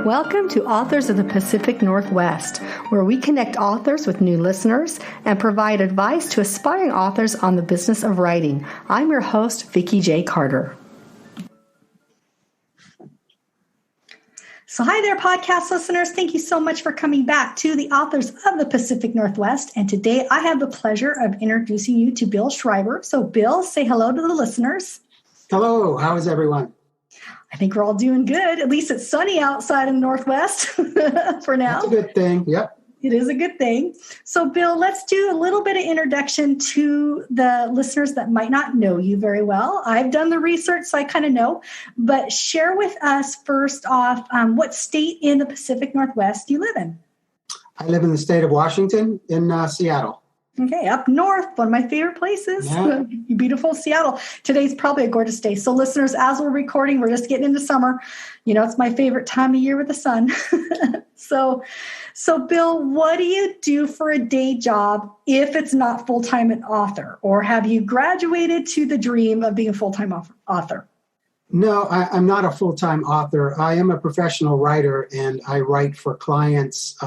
Welcome to Authors of the Pacific Northwest, where we connect authors with new listeners and provide advice to aspiring authors on the business of writing. I'm your host, Vikki J. Carter. So hi there, podcast listeners. Thank you so much for coming back to the Authors of the Pacific Northwest. And today I have the pleasure of introducing you to Bill Schreiber. So Bill, say hello to the listeners. Hello. How is everyone? I think we're all doing good. At least it's sunny outside in the Northwest for now. That's a good thing. Yep. It is a good thing. So, Bill, let's do a little bit of introduction to the listeners that might not know you very well. I've done the research, so I kind of know. But share with us, first off, what state in the Pacific Northwest do you live in? I live in the state of Washington in Seattle. Okay, up north, one of my favorite places. Yeah. Beautiful Seattle. Today's probably a gorgeous day. So listeners, as we're recording, we're just getting into summer. You know, it's my favorite time of year with the sun. So Bill, what do you do for a day job if it's not full-time an author? Or have you graduated to the dream of being a full-time author? No, I'm not a full-time author. I am a professional writer, and I write for clients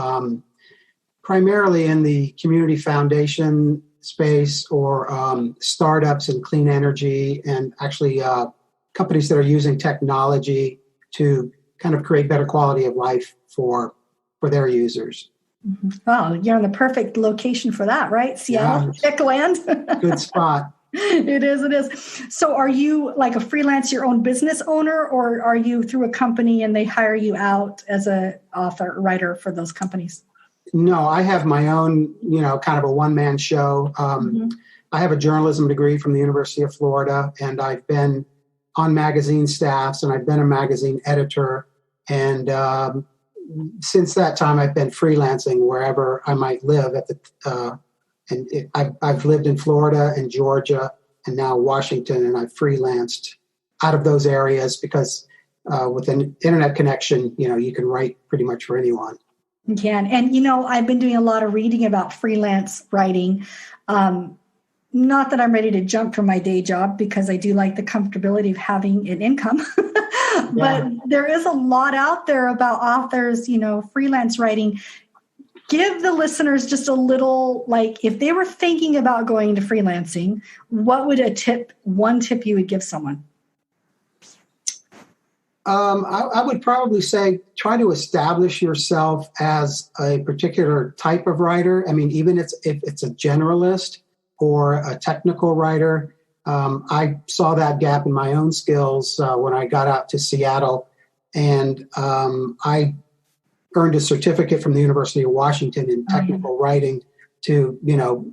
primarily in the community foundation space or startups in clean energy and actually companies that are using technology to kind of create better quality of life for their users. Mm-hmm. Oh, you're in the perfect location for that, right? Seattle, tech land. Good spot. It is. So are you like a freelance, your own business owner, or are you through a company and they hire you out as a author, writer for those companies? No, I have my own, kind of a one-man show. I have a journalism degree from the University of Florida, and I've been on magazine staffs, and I've been a magazine editor. And since that time, I've been freelancing wherever I might live. I've lived in Florida and Georgia, and now Washington, and I've freelanced out of those areas because with an internet connection, you can write pretty much for anyone. You can. And, I've been doing a lot of reading about freelance writing. Not that I'm ready to jump from my day job because I do like the comfortability of having an income. But there is a lot out there about authors, freelance writing. Give the listeners just a little, if they were thinking about going into freelancing, what would one tip you would give someone? I would probably say try to establish yourself as a particular type of writer. I mean, even if it's a generalist or a technical writer, I saw that gap in my own skills when I got out to Seattle, and I earned a certificate from the University of Washington in technical writing to,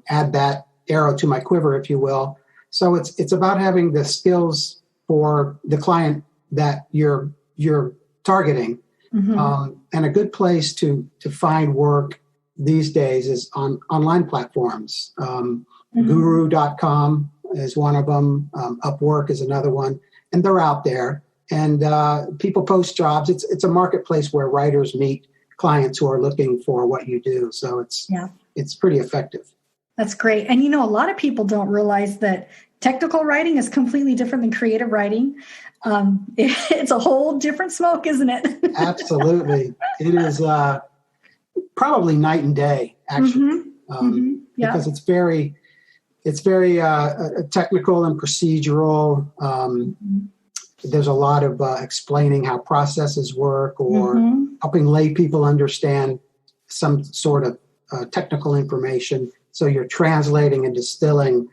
add that arrow to my quiver, if you will. So it's about having the skills for the client that you're targeting. Mm-hmm. And a good place to find work these days is on online platforms. Guru.com is one of them. Upwork is another one. And they're out there. And people post jobs. It's a marketplace where writers meet clients who are looking for what you do. So it's pretty effective. That's great. And a lot of people don't realize that technical writing is completely different than creative writing. It's a whole different smoke, isn't it? Absolutely. It is probably night and day, actually, because it's very technical and procedural. There's a lot of explaining how processes work or helping lay people understand some sort of technical information. So you're translating and distilling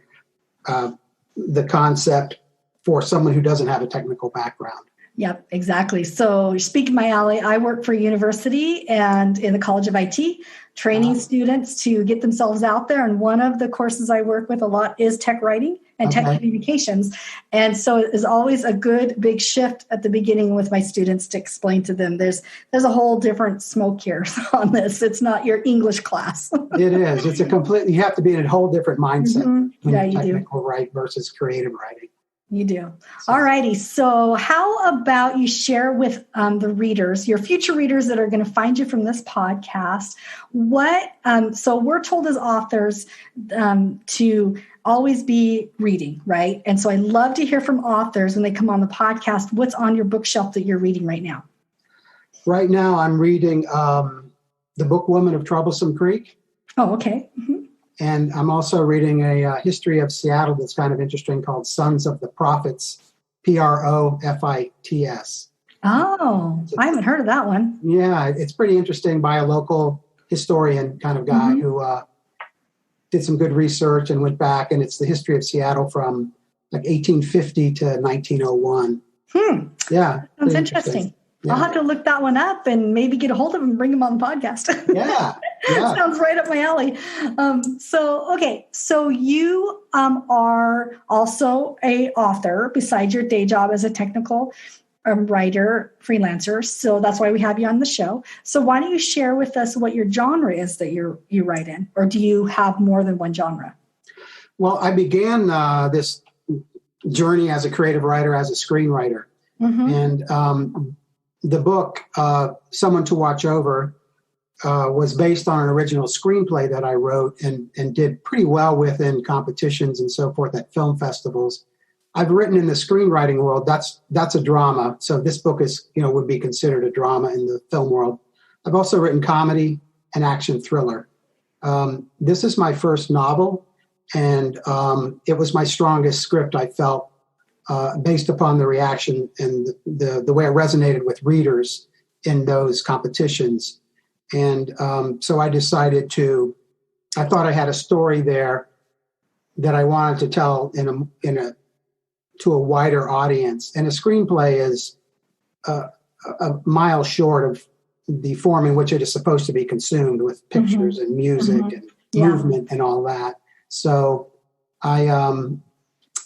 the concept for someone who doesn't have a technical background. Yep, exactly. So speaking my alley, I work for a university and in the College of IT, training students to get themselves out there. And one of the courses I work with a lot is tech writing and tech communications. And so it is always a good big shift at the beginning with my students to explain to them there's a whole different smoke here on this. It's not your English class. It is. It's you have to be in a whole different mindset. Mm-hmm. Yeah, you technical write versus creative writing. You do. All righty. So how about you share with the readers, your future readers that are going to find you from this podcast, so we're told as authors to always be reading, right? And so I love to hear from authors when they come on the podcast, what's on your bookshelf that you're reading right now? Right now, I'm reading The Book Woman of Troublesome Creek. Oh, okay. Mm-hmm. And I'm also reading a history of Seattle that's kind of interesting called Sons of the Prophets, Profits. Oh, I haven't heard of that one. Yeah, it's pretty interesting by a local historian kind of guy who did some good research and went back. And it's the history of Seattle from like 1850 to 1901. Yeah. Sounds interesting. Yeah. I'll have to look that one up and maybe get a hold of him and bring him on the podcast. Yeah. Sounds right up my alley. So you are also a author besides your day job as a technical writer, freelancer. So that's why we have you on the show. So why don't you share with us what your genre is that you write in, or do you have more than one genre? Well, I began this journey as a creative writer, as a screenwriter. And the book, Someone to Watch Over, was based on an original screenplay that I wrote and did pretty well with in competitions and so forth at film festivals. I've written in the screenwriting world, that's a drama. So this book is, would be considered a drama in the film world. I've also written comedy and action thriller. This is my first novel, and it was my strongest script, I felt, based upon the reaction and the way it resonated with readers in those competitions. And so I decided I thought I had a story there that I wanted to tell to a wider audience. And a screenplay is a mile short of the form in which it is supposed to be consumed, with pictures and music and movement and all that. So I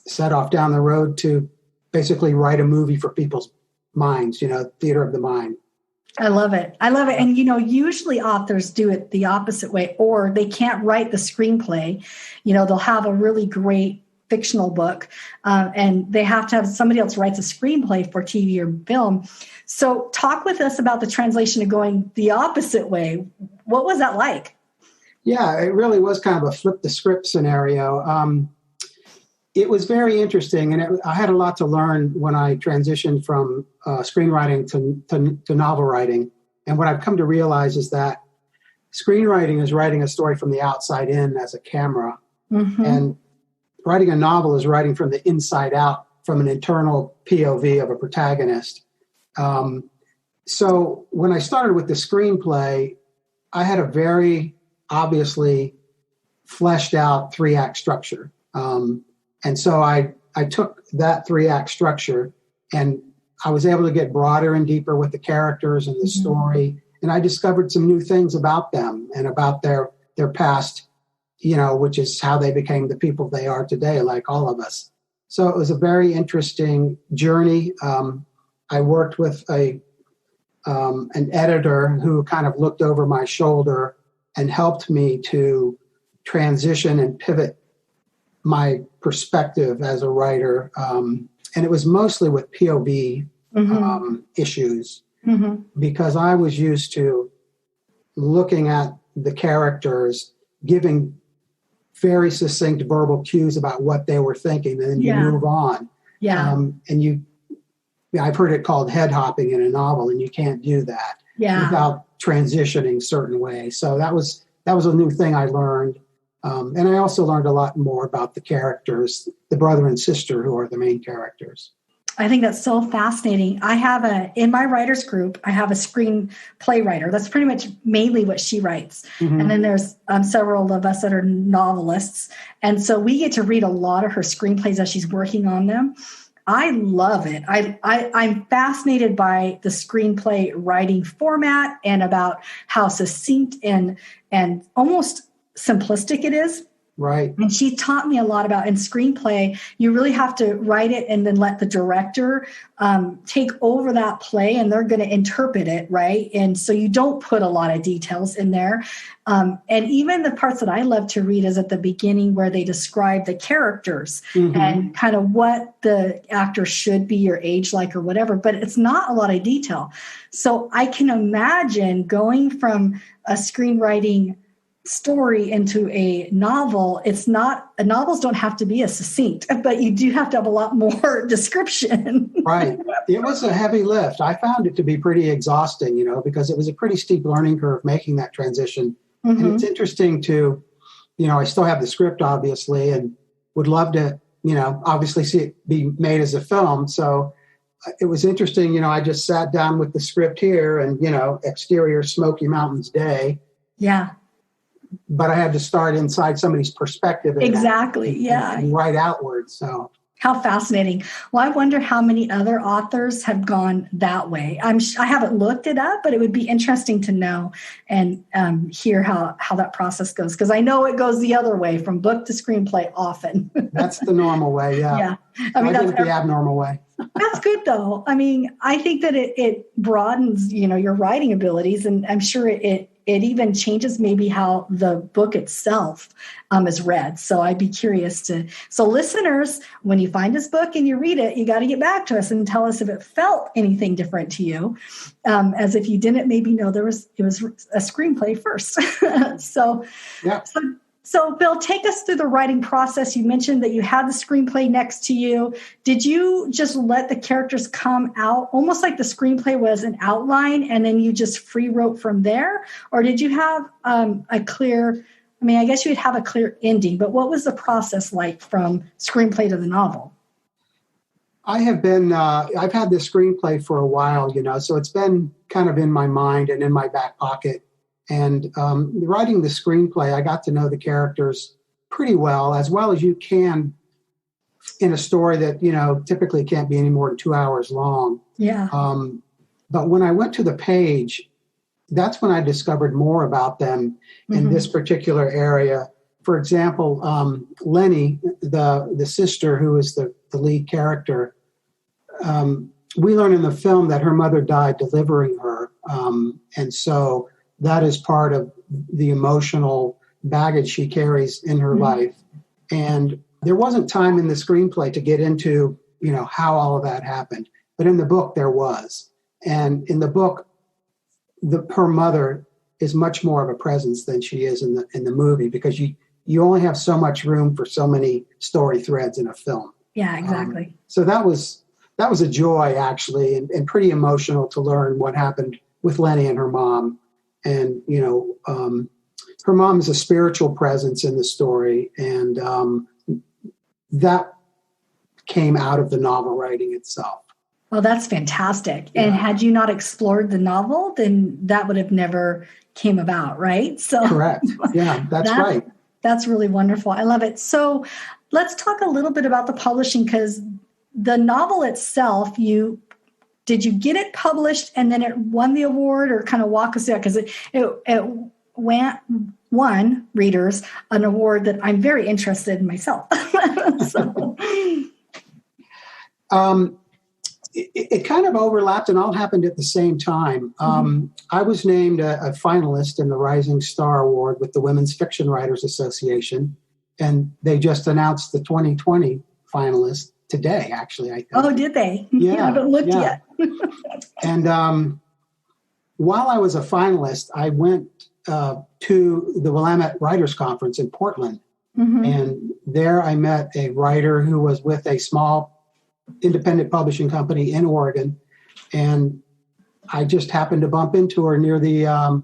set off down the road to basically write a movie for people's minds, theater of the mind. I love it. And, usually authors do it the opposite way, or they can't write the screenplay. They'll have a really great fictional book and they have to have somebody else writes a screenplay for TV or film. So talk with us about the translation of going the opposite way. What was that like? Yeah, it really was kind of a flip the script scenario. It was very interesting, and I had a lot to learn when I transitioned from screenwriting to novel writing. And what I've come to realize is that screenwriting is writing a story from the outside in as a camera, and writing a novel is writing from the inside out, from an internal POV of a protagonist. So when I started with the screenplay, I had a very obviously fleshed out 3-act structure. And so I took that 3-act structure, and I was able to get broader and deeper with the characters and the story. And I discovered some new things about them and about their past, which is how they became the people they are today, like all of us. So it was a very interesting journey. I worked with an editor who kind of looked over my shoulder and helped me to transition and pivot my perspective as a writer. And it was mostly with POV issues, because I was used to looking at the characters, giving very succinct verbal cues about what they were thinking, and then you move on. I've heard it called head hopping in a novel, and you can't do that without transitioning certain ways. So that was a new thing I learned. And I also learned a lot more about the characters, the brother and sister who are the main characters. I think that's so fascinating. In my writers group, I have a screenplay writer. That's pretty much mainly what she writes. And then there's several of us that are novelists. And so we get to read a lot of her screenplays as she's working on them. I love it. I'm fascinated by the screenplay writing format and about how succinct and almost simplistic it is. Right. And she taught me a lot about in screenplay, you really have to write it and then let the director take over that play, and they're going to interpret it, right? And so you don't put a lot of details in there. And even the parts that I love to read is at the beginning where they describe the characters and kind of what the actor should be or age like or whatever, but it's not a lot of detail. So I can imagine going from a screenwriting story into a novel, novels don't have to be as succinct, but you do have to have a lot more description. Right. It was a heavy lift. I found it to be pretty exhausting, because it was a pretty steep learning curve making that transition. Mm-hmm. And it's interesting to, I still have the script, obviously, and would love to, obviously see it be made as a film. So it was interesting, I just sat down with the script here and, exterior Smoky Mountains day. Yeah. But I had to start inside somebody's perspective. Exactly. And write outwards. So how fascinating. Well, I wonder how many other authors have gone that way. I haven't looked it up, but it would be interesting to know and hear how that process goes. Because I know it goes the other way, from book to screenplay often. That's the normal way, yeah. Yeah. I did the abnormal way. That's good, though. I mean, I think that it broadens, your writing abilities, and I'm sure it even changes maybe how the book itself is read. So I'd be curious so listeners, when you find this book and you read it, you got to get back to us and tell us if it felt anything different to you, as if you didn't maybe know it was a screenplay first. So, yeah. So Bill, take us through the writing process. You mentioned that you had the screenplay next to you. Did you just let the characters come out almost like the screenplay was an outline and then you just free wrote from there? Or did you have a clear, I guess you'd have a clear ending, but what was the process like from screenplay to the novel? I've had the screenplay for a while, so it's been kind of in my mind and in my back pocket. And writing the screenplay, I got to know the characters pretty well as you can in a story that, typically can't be any more than 2 hours long. Yeah. But when I went to the page, that's when I discovered more about them in this particular area. For example, Lenny, the sister who is the lead character, we learn in the film that her mother died delivering her. And so that is part of the emotional baggage she carries in her life. And there wasn't time in the screenplay to get into, how all of that happened. But in the book, there was. And in the book, her mother is much more of a presence than she is in the movie, because you only have so much room for so many story threads in a film. Yeah, exactly. So that was a joy, actually, and pretty emotional to learn what happened with Lenny and her mom. And, her mom is a spiritual presence in the story. And that came out of the novel writing itself. Well, that's fantastic. Yeah. And had you not explored the novel, then that would have never came about, right? So correct. Yeah, that's right. That's really wonderful. I love it. So let's talk a little bit about the publishing, because the novel itself, did you get it published and then it won the award, or kind of walk us through that? Because it won readers an award that I'm very interested in myself. It kind of overlapped and all happened at the same time. I was named a finalist in the Rising Star Award with the Women's Fiction Writers Association, and they just announced the 2020 finalists today, actually, I think. Oh, did they? Yeah. I haven't looked yet. And while I was a finalist, I went to the Willamette Writers Conference in Portland. And there I met a writer who was with a small independent publishing company in Oregon. And I just happened to bump into her near the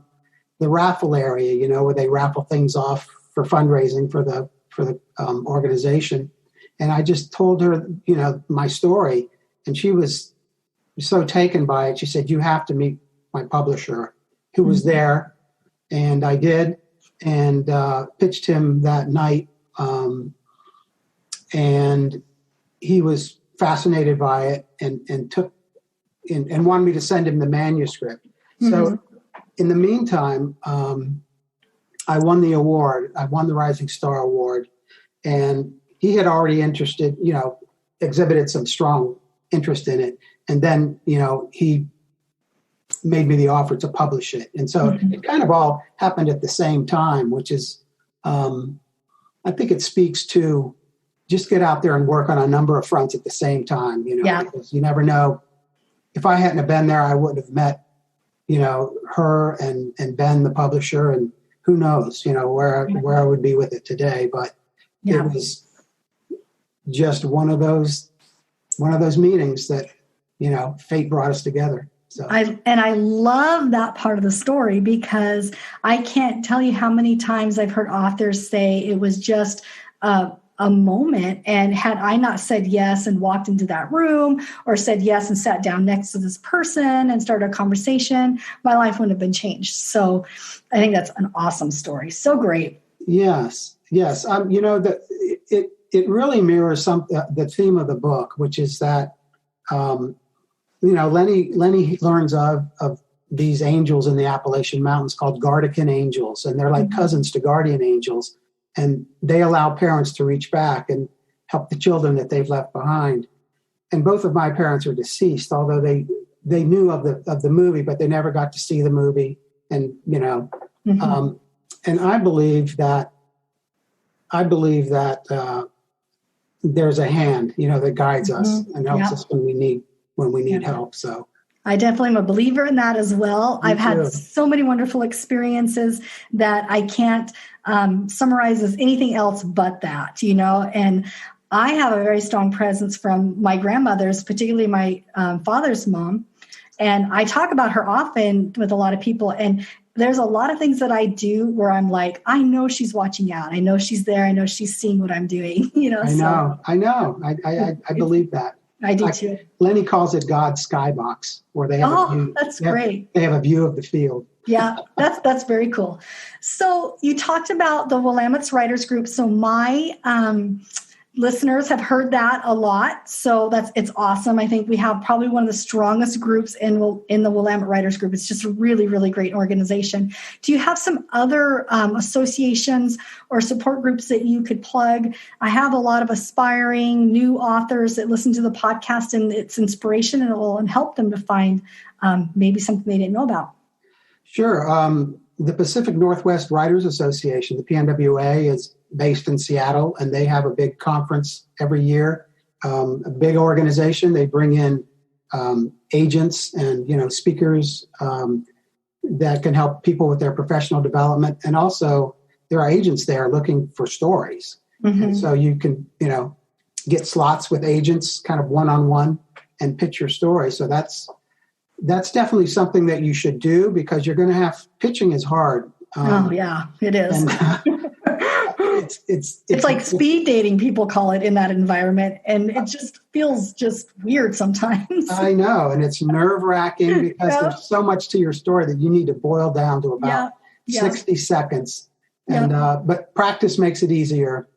raffle area, where they raffle things off for fundraising for the organization. And I just told her, my story, and she was so taken by it. She said, "You have to meet my publisher," who was there. And I did, and pitched him that night. And he was fascinated by it and took and wanted me to send him the manuscript. So in the meantime, I won the award. I won the Rising Star Award, and he had already exhibited some strong interest in it. And then, he made me the offer to publish it. And so it kind of all happened at the same time, which is, I think it speaks to just get out there and work on a number of fronts at the same time, because you never know. If I hadn't have been there, I wouldn't have met, her and Ben, the publisher, and who knows, where I would be with it today. But it was just one of those meetings that, fate brought us together. So I love that part of the story, because I can't tell you how many times I've heard authors say it was just a moment, and had I not said yes and walked into that room, or said yes and sat down next to this person and started a conversation, my life wouldn't have been changed. So I think that's an awesome story. So great. Yes. It really mirrors the theme of the book, which is that Lenny learns of these angels in the Appalachian Mountains called Gardican angels, and they're like cousins to guardian angels, and they allow parents to reach back and help the children that they've left behind. And both of my parents are deceased, although they knew of the movie, but they never got to see the movie. And and I believe that there's a hand, that guides us and helps us when we need help. So I definitely am a believer in that as well. I've had so many wonderful experiences that I can't summarize as anything else but that, and I have a very strong presence from my grandmothers, particularly my father's mom. And I talk about her often with a lot of people. And there's a lot of things that I do where I'm like, I know she's watching out. I know she's there. I know she's seeing what I'm doing. I know. I believe that. I do too. Lenny calls it God's skybox, where they have a view. That's great. They have a view of the field. Yeah, that's very cool. So you talked about the Willamette's Writers Group. So my listeners have heard that a lot. So it's awesome. I think we have probably one of the strongest groups in the Willamette Writers Group. It's just a really, really great organization. Do you have some other associations or support groups that you could plug? I have a lot of aspiring new authors that listen to the podcast, and it's inspiration, and it will help them to find maybe something they didn't know about. Sure. The Pacific Northwest Writers Association, the PNWA, is based in Seattle, and they have a big conference every year. A big organization. They bring in agents and speakers that can help people with their professional development, and also there are agents there looking for stories. And so you can get slots with agents, kind of one-on-one, and pitch your story. So that's definitely something that you should do, because you're going to have pitching is hard. It is. It's like speed dating, people call it, in that environment, and it just feels just weird sometimes. I know, and it's nerve-wracking because there's so much to your story that you need to boil down to about 60 seconds. And but practice makes it easier.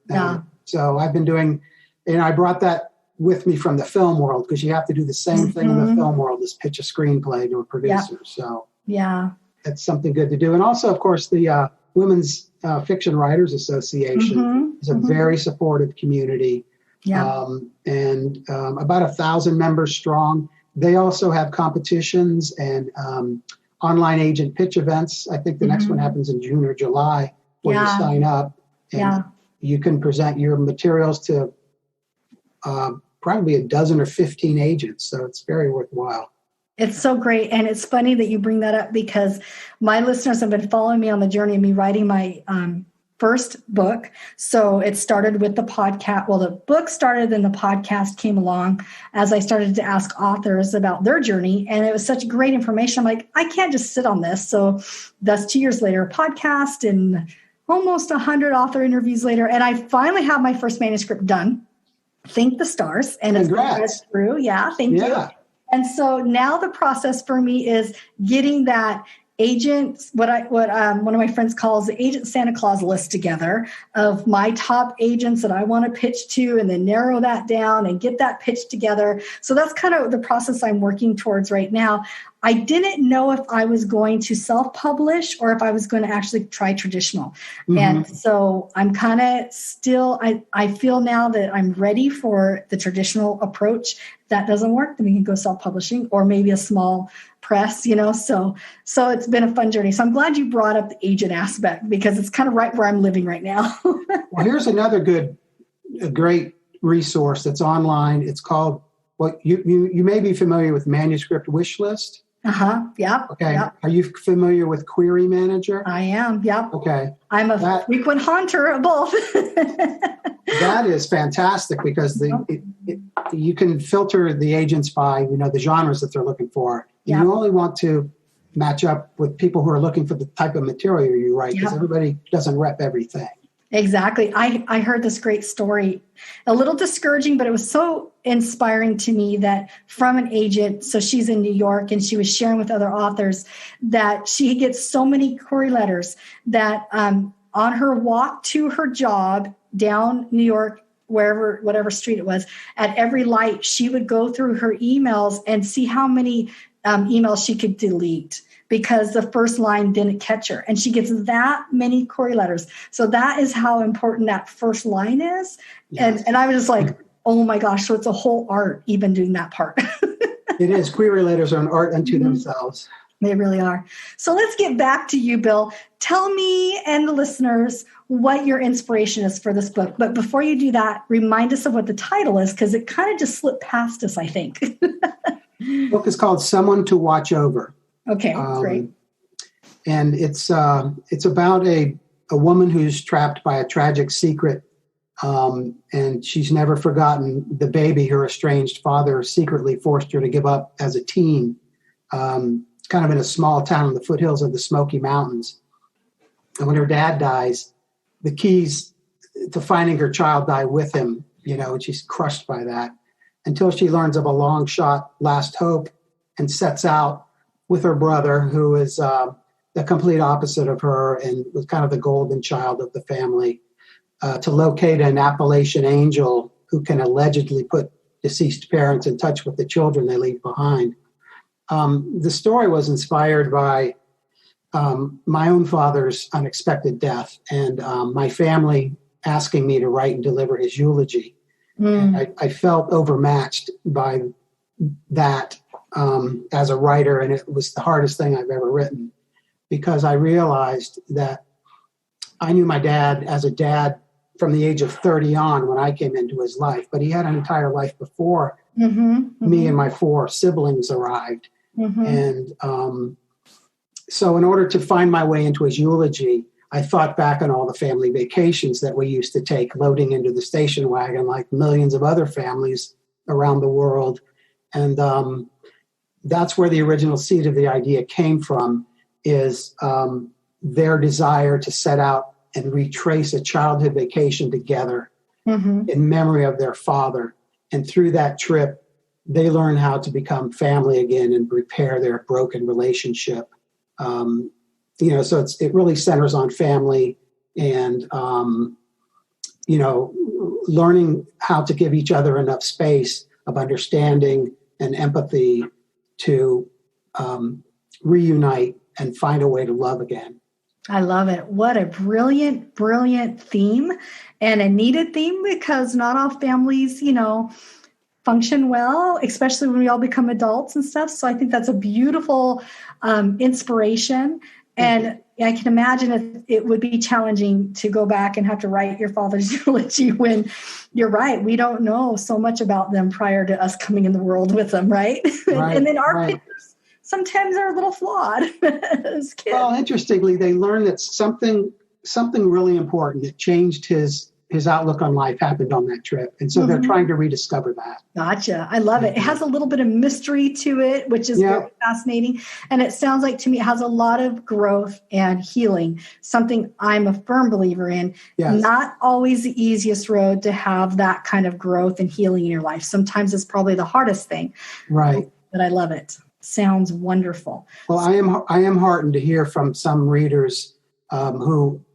So I've been doing, and I brought that with me from the film world, because you have to do the same thing in the film world as pitch a screenplay to a producer. So that's something good to do. And also, of course, the Women's Fiction Writers Association is a very supportive community, and about 1,000 members strong. They also have competitions and online agent pitch events. I think the next one happens in June or July, where you sign up and you can present your materials to probably a dozen or 15 agents. So it's very worthwhile. It's so great. And it's funny that you bring that up, because my listeners have been following me on the journey of me writing my first book. So it started with the podcast. Well, the book started, then the podcast came along as I started to ask authors about their journey. And it was such great information. I'm like, I can't just sit on this. So that's 2 years later, a podcast, and almost 100 author interviews later. And I finally have my first manuscript done. Thank the stars. And it's read through. Yeah, thank you. And so now the process for me is getting that agent, what one of my friends calls the agent Santa Claus list together of my top agents that I want to pitch to, and then narrow that down and get that pitch together. So that's kind of the process I'm working towards right now. I didn't know if I was going to self-publish or if I was going to actually try traditional. And so I'm kind of still, I feel now that I'm ready for the traditional approach. If that doesn't work, then we can go self-publishing, or maybe a small press, so it's been a fun journey. So I'm glad you brought up the agent aspect, because it's kind of right where I'm living right now. Well, here's another great resource that's online. It's called, you may be familiar with Manuscript Wish List. Yep. Okay. Yep. Are you familiar with Query Manager? I am. Yep. Okay. I'm a frequent haunter of both. That is fantastic because you can filter the agents by, the genres that they're looking for. Yep. You only want to match up with people who are looking for the type of material you write, because everybody doesn't rep everything. Exactly. I heard this great story, a little discouraging, but it was so inspiring to me, that from an agent, so she's in New York, and she was sharing with other authors that she gets so many query letters that on her walk to her job down New York, whatever street it was, at every light, she would go through her emails and see how many emails she could delete, because the first line didn't catch her. And she gets that many query letters. So that is how important that first line is. Yes. And I was just like, oh my gosh, so it's a whole art even doing that part. It is. Query letters are an art unto themselves. They really are. So let's get back to you, Bill. Tell me and the listeners what your inspiration is for this book. But before you do that, remind us of what the title is, because it kind of just slipped past us, I think. The book is called Someone to Watch Over. Okay, great. And it's about a woman who's trapped by a tragic secret, and she's never forgotten the baby her estranged father secretly forced her to give up as a teen, kind of in a small town in the foothills of the Smoky Mountains. And when her dad dies, the keys to finding her child die with him, and she's crushed by that, until she learns of a long shot last hope and sets out with her brother, who is the complete opposite of her and was kind of the golden child of the family, to locate an Appalachian angel who can allegedly put deceased parents in touch with the children they leave behind. The story was inspired by my own father's unexpected death, and my family asking me to write and deliver his eulogy. And I felt overmatched by that as a writer, and it was the hardest thing I've ever written, because I realized that I knew my dad as a dad from the age of 30 on when I came into his life, but he had an entire life before me and my 4 siblings arrived. And so in order to find my way into his eulogy, I thought back on all the family vacations that we used to take, loading into the station wagon like millions of other families around the world. And that's where the original seed of the idea came from, is their desire to set out and retrace a childhood vacation together in memory of their father. And through that trip, they learn how to become family again and repair their broken relationship. So it really centers on family and, learning how to give each other enough space of understanding and empathy to reunite and find a way to love again. I love it. What a brilliant, brilliant theme, and a needed theme, because not all families, function well, especially when we all become adults and stuff. So I think that's a beautiful inspiration. And I can imagine it would be challenging to go back and have to write your father's eulogy when, you're right, we don't know so much about them prior to us coming in the world with them, right? And then our pictures sometimes are a little flawed as kids. Well, interestingly, they learned that something really important that changed his outlook on life happened on that trip. And so they're trying to rediscover that. Gotcha. I love it. It has a little bit of mystery to it, which is very fascinating. And it sounds like to me, it has a lot of growth and healing, something I'm a firm believer in. Yes. Not always the easiest road to have that kind of growth and healing in your life. Sometimes it's probably the hardest thing. Right. But I love it. Sounds wonderful. Well, I am heartened to hear from some readers who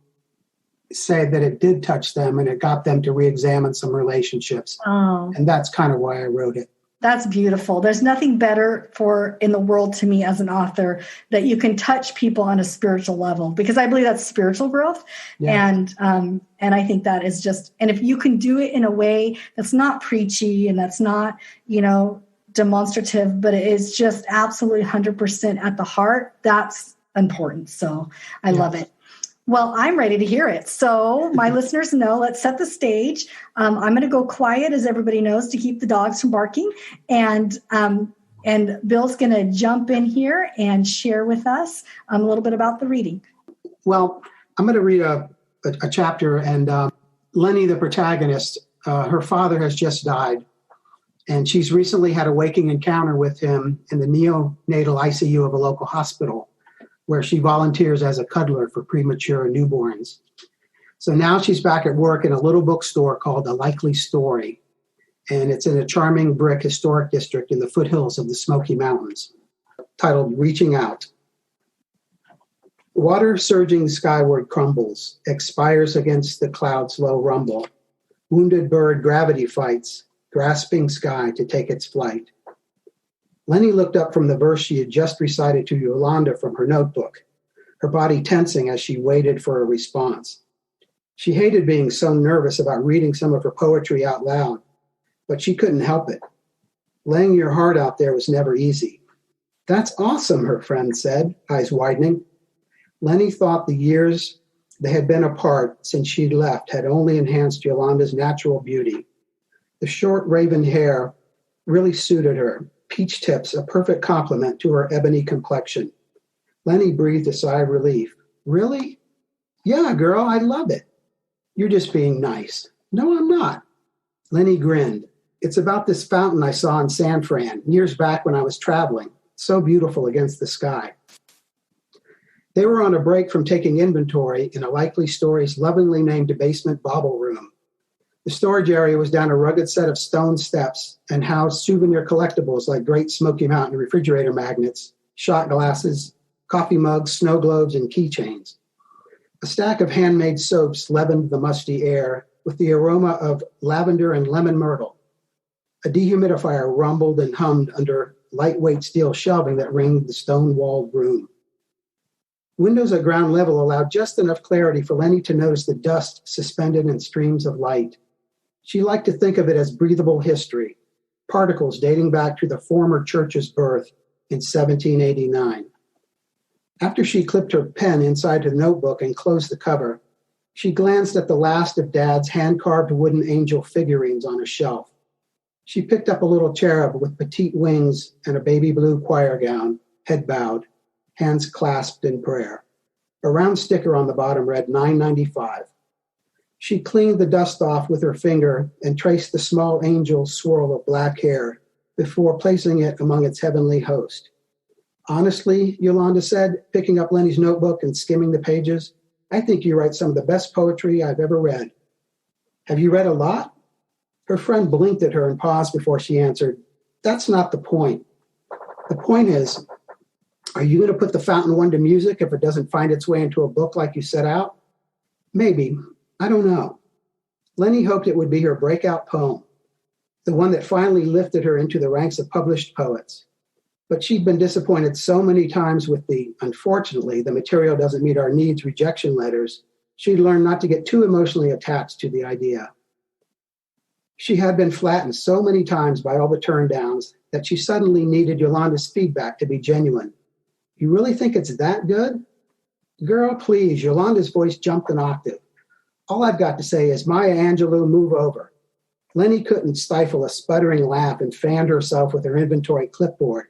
say that it did touch them and it got them to re-examine some relationships. Oh. And that's kind of why I wrote it. That's beautiful. There's nothing better in the world to me as an author that you can touch people on a spiritual level, because I believe that's spiritual growth. Yeah. And I think that is just, and if you can do it in a way that's not preachy and that's not, demonstrative, but it is just absolutely 100% at the heart, that's important. So I love it. Well, I'm ready to hear it. So my listeners know, let's set the stage. I'm going to go quiet, as everybody knows, to keep the dogs from barking. And And Bill's going to jump in here and share with us a little bit about the reading. Well, I'm going to read a chapter, and Lenny, the protagonist, her father has just died, and she's recently had a waking encounter with him in the neonatal ICU of a local hospital, where she volunteers as a cuddler for premature newborns. So now she's back at work in a little bookstore called A Likely Story, and it's in a charming brick historic district in the foothills of the Smoky Mountains, titled Reaching Out. Water surging skyward crumbles, expires against the cloud's low rumble. Wounded bird gravity fights, grasping sky to take its flight. Lenny looked up from the verse she had just recited to Yolanda from her notebook, her body tensing as she waited for a response. She hated being so nervous about reading some of her poetry out loud, but she couldn't help it. Laying your heart out there was never easy. That's awesome, her friend said, eyes widening. Lenny thought the years they had been apart since she'd left had only enhanced Yolanda's natural beauty. The short raven hair really suited her, peach tips a perfect complement to her ebony complexion. Lenny breathed a sigh of relief. Really? Yeah, girl, I love it. You're just being nice. No, I'm not. Lenny grinned. It's about this fountain I saw in San Fran years back when I was traveling. So beautiful against the sky. They were on a break from taking inventory in A Likely Story's lovingly named basement bauble room. The storage area was down a rugged set of stone steps and housed souvenir collectibles like Great Smoky Mountain refrigerator magnets, shot glasses, coffee mugs, snow globes, and keychains. A stack of handmade soaps leavened the musty air with the aroma of lavender and lemon myrtle. A dehumidifier rumbled and hummed under lightweight steel shelving that ringed the stone-walled room. Windows at ground level allowed just enough clarity for Lenny to notice the dust suspended in streams of light. She liked to think of it as breathable history, particles dating back to the former church's birth in 1789. After she clipped her pen inside her notebook and closed the cover, she glanced at the last of Dad's hand-carved wooden angel figurines on a shelf. She picked up a little cherub with petite wings and a baby blue choir gown, head bowed, hands clasped in prayer. A round sticker on the bottom read $9.95. She cleaned the dust off with her finger and traced the small angel's swirl of black hair before placing it among its heavenly host. Honestly, Yolanda said, picking up Lenny's notebook and skimming the pages, I think you write some of the best poetry I've ever read. Have you read a lot? Her friend blinked at her and paused before she answered, That's not the point. The point is, are you going to put the fountain one to music if it doesn't find its way into a book like you set out? Maybe. I don't know. Lenny hoped it would be her breakout poem, the one that finally lifted her into the ranks of published poets. But she'd been disappointed so many times with unfortunately, the material doesn't meet our needs rejection letters, she'd learned not to get too emotionally attached to the idea. She had been flattened so many times by all the turndowns that she suddenly needed Yolanda's feedback to be genuine. You really think it's that good? Girl, please, Yolanda's voice jumped an octave. All I've got to say is, Maya Angelou, move over. Lenny couldn't stifle a sputtering laugh and fanned herself with her inventory clipboard.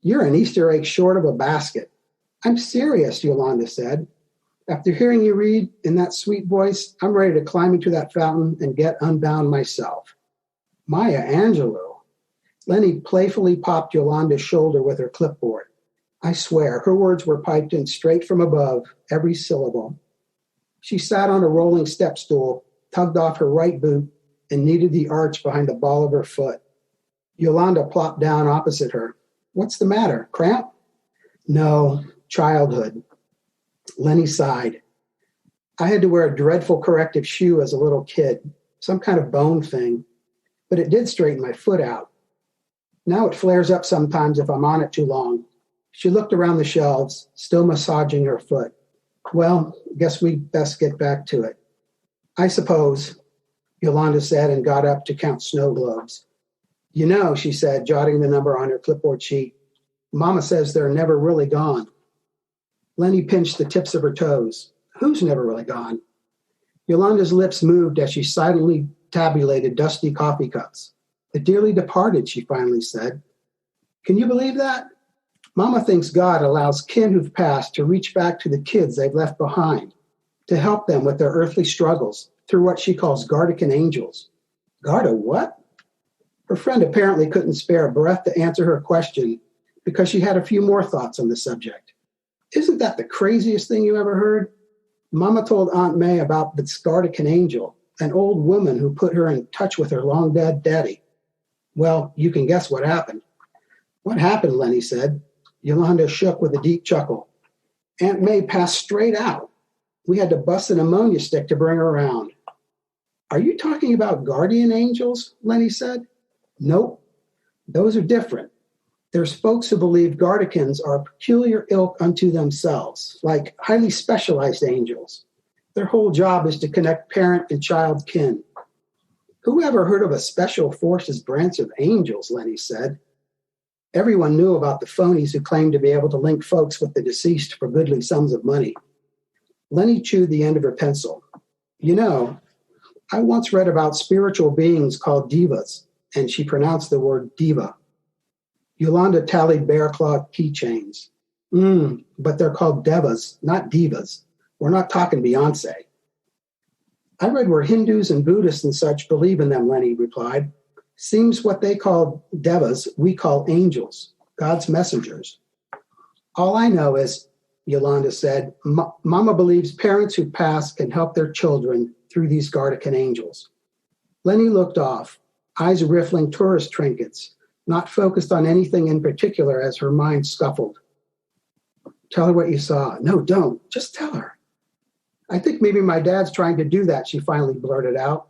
You're an Easter egg short of a basket. I'm serious, Yolanda said. After hearing you read in that sweet voice, I'm ready to climb into that fountain and get unbound myself. Maya Angelou. Lenny playfully popped Yolanda's shoulder with her clipboard. I swear, her words were piped in straight from above, every syllable. She sat on a rolling step stool, tugged off her right boot, and kneaded the arch behind the ball of her foot. Yolanda plopped down opposite her. What's the matter? Cramp? No, childhood. Lenny sighed. I had to wear a dreadful corrective shoe as a little kid, some kind of bone thing, but it did straighten my foot out. Now it flares up sometimes if I'm on it too long. She looked around the shelves, still massaging her foot. Well, guess we best get back to it. I suppose, Yolanda said and got up to count snow globes. You know, she said, jotting the number on her clipboard sheet, Mama says they're never really gone. Lenny pinched the tips of her toes. Who's never really gone? Yolanda's lips moved as she silently tabulated dusty coffee cups. The dearly departed, she finally said. Can you believe that? Mama thinks God allows kin who've passed to reach back to the kids they've left behind, to help them with their earthly struggles through what she calls guardian angels. Garda what? Her friend apparently couldn't spare a breath to answer her question because she had a few more thoughts on the subject. Isn't that the craziest thing you ever heard? Mama told Aunt May about the guardian angel, an old woman who put her in touch with her long-dead daddy. Well, you can guess what happened. What happened, Lenny said. Yolanda shook with a deep chuckle. Aunt May passed straight out. We had to bust an ammonia stick to bring her around. Are you talking about guardian angels? Lenny said. Nope. Those are different. There's folks who believe guardians are a peculiar ilk unto themselves, like highly specialized angels. Their whole job is to connect parent and child kin. Who ever heard of a special forces branch of angels, Lenny said. Everyone knew about the phonies who claimed to be able to link folks with the deceased for goodly sums of money. Lenny chewed the end of her pencil. You know, I once read about spiritual beings called divas, and she pronounced the word diva. Yolanda tallied bear-clawed keychains. But they're called devas, not divas. We're not talking Beyonce. I read where Hindus and Buddhists and such believe in them, Lenny replied. Seems what they call devas, we call angels, God's messengers. All I know is, Yolanda said, Mama believes parents who pass can help their children through these guardian angels. Lenny looked off, eyes riffling tourist trinkets, not focused on anything in particular as her mind scuffled. Tell her what you saw. No, don't. Just tell her. I think maybe my dad's trying to do that, she finally blurted out.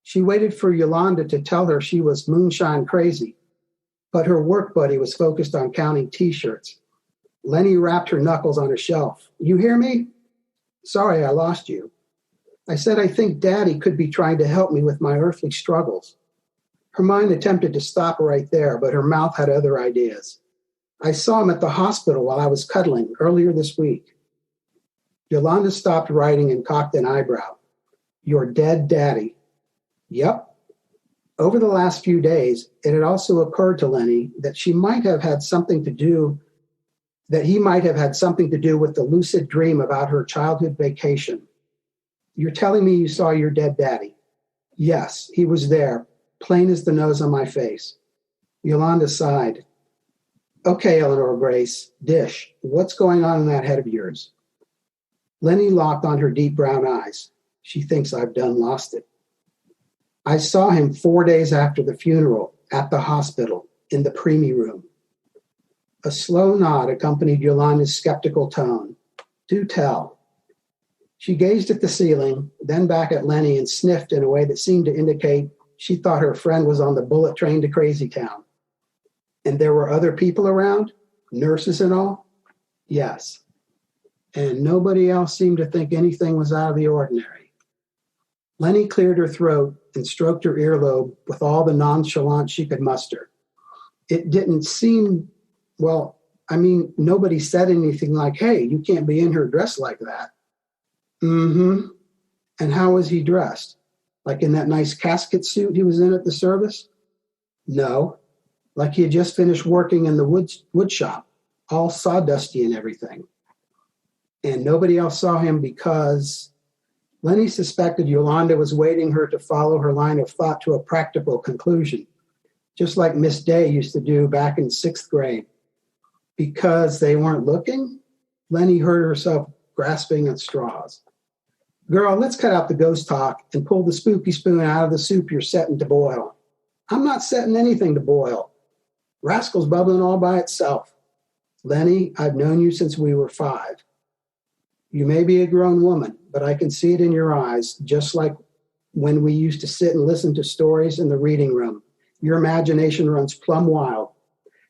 She waited for Yolanda to tell her she was moonshine crazy, but her work buddy was focused on counting T-shirts. Lenny rapped her knuckles on a shelf. You hear me? Sorry, I lost you. I said I think Daddy could be trying to help me with my earthly struggles. Her mind attempted to stop right there, but her mouth had other ideas. I saw him at the hospital while I was cuddling earlier this week. Yolanda stopped writing and cocked an eyebrow. Your dead daddy. Yep. Over the last few days, it had also occurred to Lenny that he might have had something to do with the lucid dream about her childhood vacation. You're telling me you saw your dead daddy? Yes, he was there, plain as the nose on my face. Yolanda sighed. Okay, Eleanor Grace, dish. What's going on in that head of yours? Lenny locked on her deep brown eyes. She thinks I've done lost it. I saw him 4 days after the funeral at the hospital in the preemie room. A slow nod accompanied Yolanda's skeptical tone. Do tell. She gazed at the ceiling, then back at Lenny and sniffed in a way that seemed to indicate she thought her friend was on the bullet train to Crazy Town. And there were other people around? Nurses and all? Yes. And nobody else seemed to think anything was out of the ordinary. Lenny cleared her throat and stroked her earlobe with all the nonchalance she could muster. It didn't seem, nobody said anything like, hey, you can't be in here dressed like that. Mm-hmm. And how was he dressed? Like in that nice casket suit he was in at the service? No. Like he had just finished working in the wood shop, all sawdusty and everything. And nobody else saw him because Lenny suspected Yolanda was waiting her to follow her line of thought to a practical conclusion, just like Miss Day used to do back in 6th grade. Because they weren't looking? Lenny heard herself grasping at straws. Girl, let's cut out the ghost talk and pull the spooky spoon out of the soup you're setting to boil. I'm not setting anything to boil. Rascal's bubbling all by itself. Lenny, I've known you since we were 5. You may be a grown woman, but I can see it in your eyes, just like when we used to sit and listen to stories in the reading room. Your imagination runs plumb wild.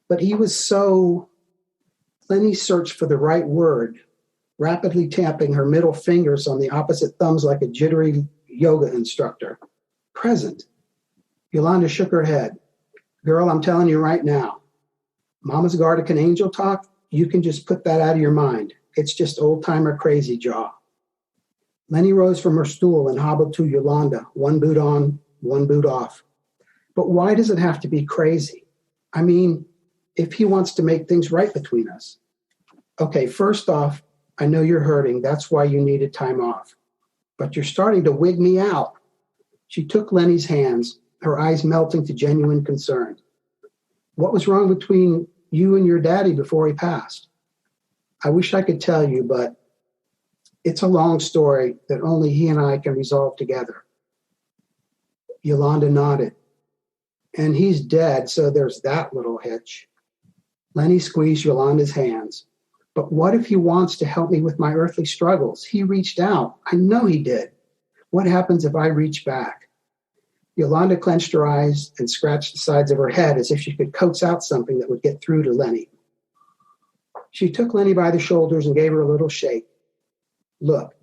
But he was so... Lenny searched for the right word, rapidly tapping her middle fingers on the opposite thumbs like a jittery yoga instructor. Present. Yolanda shook her head. Girl, I'm telling you right now, Mama's guardian angel talk, you can just put that out of your mind. It's just old-timer crazy jaw. Lenny rose from her stool and hobbled to Yolanda, one boot on, one boot off. But why does it have to be crazy? I mean, if he wants to make things right between us. Okay, first off, I know you're hurting. That's why you needed time off. But you're starting to wig me out. She took Lenny's hands, her eyes melting to genuine concern. What was wrong between you and your daddy before he passed? I wish I could tell you, but it's a long story that only he and I can resolve together. Yolanda nodded. And he's dead, so there's that little hitch. Lenny squeezed Yolanda's hands. But what if he wants to help me with my earthly struggles? He reached out. I know he did. What happens if I reach back? Yolanda clenched her eyes and scratched the sides of her head as if she could coax out something that would get through to Lenny. She took Lenny by the shoulders and gave her a little shake. Look,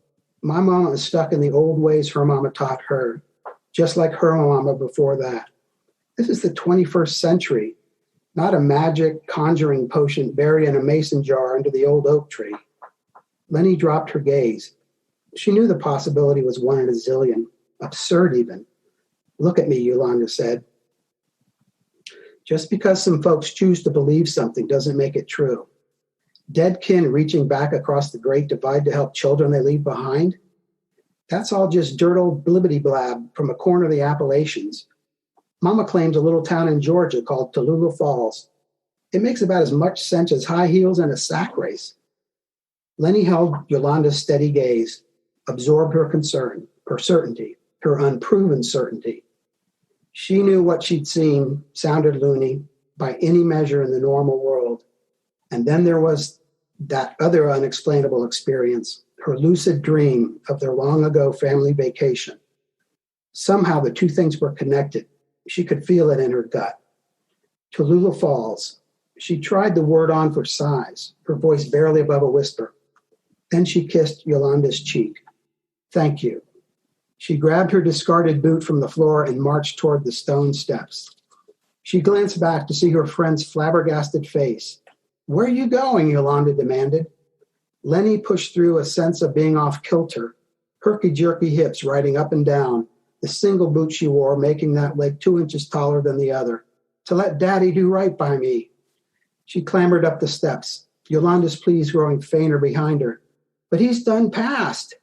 my mama is stuck in the old ways her mama taught her, just like her mama before that. This is the 21st century, not a magic conjuring potion buried in a mason jar under the old oak tree. Lenny dropped her gaze. She knew the possibility was one in a zillion, absurd even. Look at me, Yolanda said. Just because some folks choose to believe something doesn't make it true. Dead kin reaching back across the great divide to help children they leave behind? That's all just dirt old blibbity blab from a corner of the Appalachians. Mama claims a little town in Georgia called Tallulah Falls. It makes about as much sense as high heels and a sack race. Lenny held Yolanda's steady gaze, absorbed her concern, her certainty, her unproven certainty. She knew what she'd seen sounded loony by any measure in the normal world. And then there was that other unexplainable experience, her lucid dream of their long-ago family vacation. Somehow the two things were connected. She could feel it in her gut. Tallulah Falls. She tried the word on for size, her voice barely above a whisper. Then she kissed Yolanda's cheek. Thank you. She grabbed her discarded boot from the floor and marched toward the stone steps. She glanced back to see her friend's flabbergasted face. Where are you going? Yolanda demanded. Lenny pushed through a sense of being off kilter, herky-jerky hips riding up and down, the single boot she wore making that leg 2 inches taller than the other. To let Daddy do right by me. She clambered up the steps, Yolanda's pleas growing fainter behind her. But he's done passed.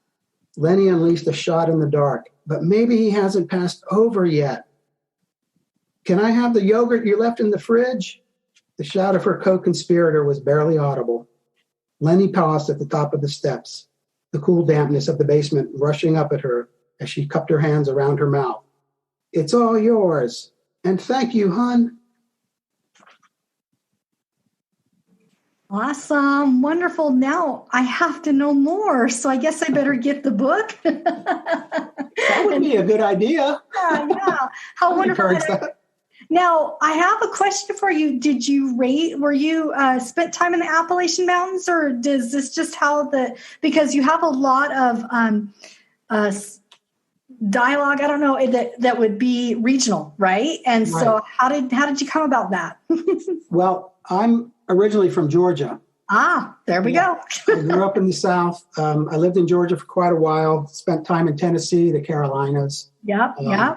Lenny unleashed a shot in the dark. But maybe he hasn't passed over yet. Can I have the yogurt you left in the fridge? The shout of her co-conspirator was barely audible. Lenny paused at the top of the steps, the cool dampness of the basement rushing up at her as she cupped her hands around her mouth. It's all yours. And thank you, hon. Awesome. Wonderful. Now I have to know more. So I guess I better get the book. That would be a good idea. Yeah. How wonderful. Now, I have a question for you. Did you were you spent time in the Appalachian Mountains, or does this just because you have a lot of dialogue, I don't know, that would be regional, right? And right. So how did you come about that? Well, I'm originally from Georgia. There we go. I grew up in the South. I lived in Georgia for quite a while, spent time in Tennessee, the Carolinas. Yeah.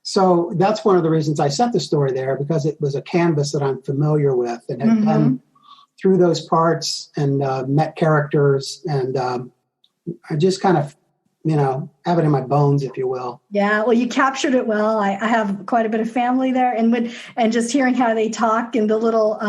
So that's one of the reasons I sent the story there, because it was a canvas that I'm familiar with and had been through those parts and met characters. And I just kind of, have it in my bones, if you will. Yeah, well, you captured it well. I have quite a bit of family there. And just hearing how they talk and the little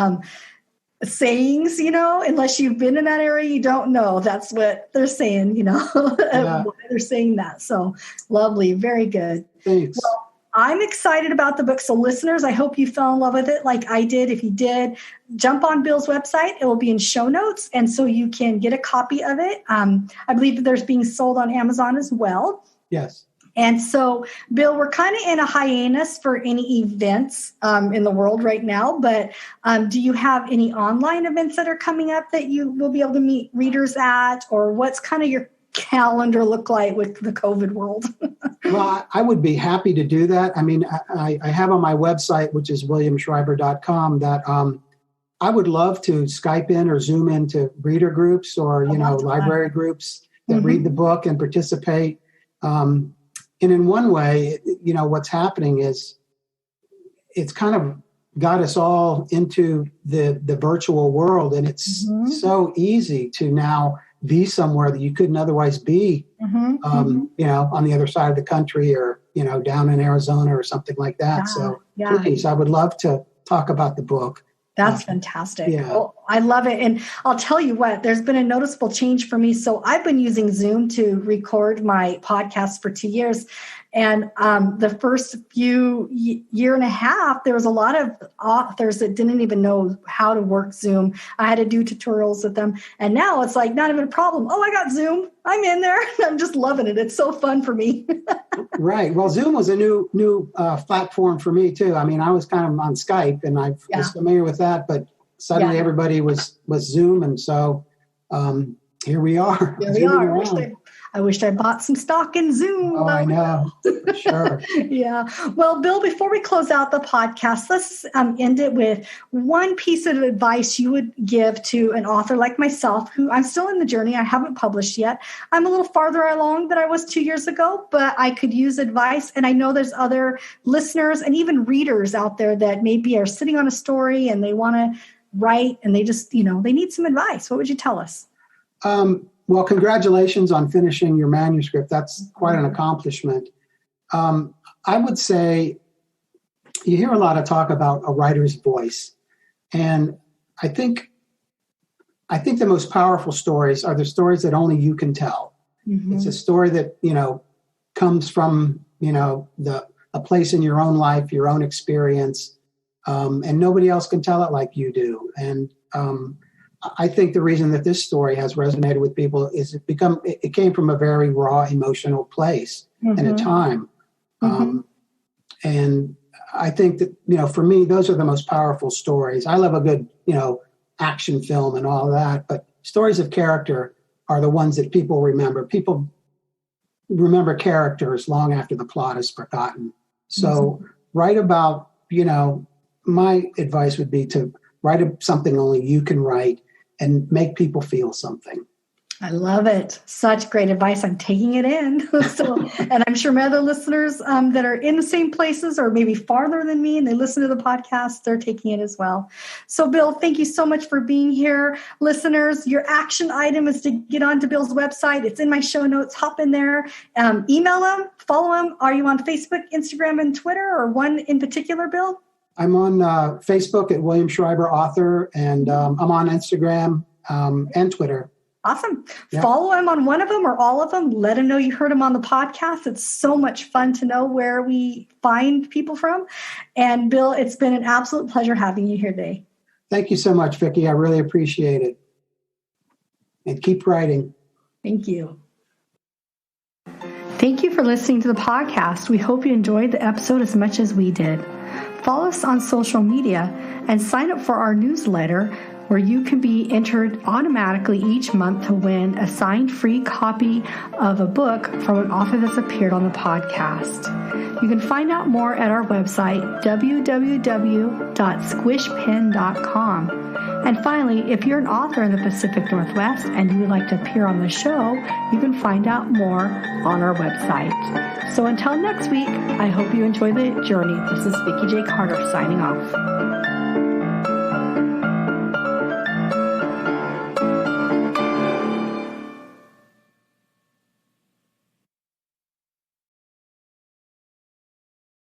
sayings, unless you've been in that area, you don't know. That's what they're saying, why they're saying that. So lovely. Very good. Thanks. Well, I'm excited about the book. So listeners, I hope you fell in love with it like I did. If you did, jump on Bill's website. It will be in show notes. And so you can get a copy of it. I believe that there's being sold on Amazon as well. Yes. And so, Bill, we're kind of in a hiatus for any events in the world right now. But do you have any online events that are coming up that you will be able to meet readers at? Or what's kind of your calendar look like with the COVID world? Well, I would be happy to do that. I mean, I have on my website, which is williamschreiber.com, that I would love to Skype in or Zoom into reader groups or, library groups that read the book and participate. And in one way, what's happening is it's kind of got us all into the virtual world, and it's so easy to now be somewhere that you couldn't otherwise be, on the other side of the country, or down in Arizona or something like that. Please, I would love to talk about the book. That's fantastic. Yeah. Well, I love it. And I'll tell you what, there's been a noticeable change for me. So I've been using Zoom to record my podcast for 2 years. And the first year and a half, there was a lot of authors that didn't even know how to work Zoom. I had to do tutorials with them. And now it's like not even a problem. Oh, I got Zoom. I'm in there. I'm just loving it. It's so fun for me. Right. Well, Zoom was a new platform for me too. I mean, I was kind of on Skype, and I was familiar with that, but suddenly everybody was Zoom. And so here we are. Here we are. I wished I bought some stock in Zoom. Oh, I know. For sure. Yeah. Well, Bill, before we close out the podcast, let's end it with one piece of advice you would give to an author like myself, who I'm still in the journey. I haven't published yet. I'm a little farther along than I was 2 years ago, but I could use advice. And I know there's other listeners and even readers out there that maybe are sitting on a story and they want to write, and they just, they need some advice. What would you tell us? Well, congratulations on finishing your manuscript. That's quite an accomplishment. I would say you hear a lot of talk about a writer's voice. And I think the most powerful stories are the stories that only you can tell. It's a story that, comes from, a place in your own life, your own experience, and nobody else can tell it like you do. And I think the reason that this story has resonated with people is it came from a very raw emotional place and a time. And I think that, for me, those are the most powerful stories. I love a good, action film and all that, but stories of character are the ones that people remember. People remember characters long after the plot is forgotten. So write about, my advice would be to write something only you can write and make people feel something. I love it. Such great advice. I'm taking it in. And I'm sure my other listeners that are in the same places or maybe farther than me and they listen to the podcast, they're taking it as well. So Bill, thank you so much for being here. Listeners, your action item is to get onto Bill's website. It's in my show notes. Hop in there, email him, follow him. Are you on Facebook, Instagram, and Twitter, or one in particular, Bill? I'm on Facebook at William Schreiber Author, and I'm on Instagram and Twitter. Awesome. Yeah. Follow him on one of them or all of them. Let him know you heard him on the podcast. It's so much fun to know where we find people from. And Bill, it's been an absolute pleasure having you here today. Thank you so much, Vikki. I really appreciate it. And keep writing. Thank you. Thank you for listening to the podcast. We hope you enjoyed the episode as much as we did. Follow us on social media and sign up for our newsletter, where you can be entered automatically each month to win a signed free copy of a book from an author that's appeared on the podcast. You can find out more at our website, www.squishpen.com. And finally, if you're an author in the Pacific Northwest and you would like to appear on the show, you can find out more on our website. So until next week, I hope you enjoy the journey. This is Vikki J. Carter signing off.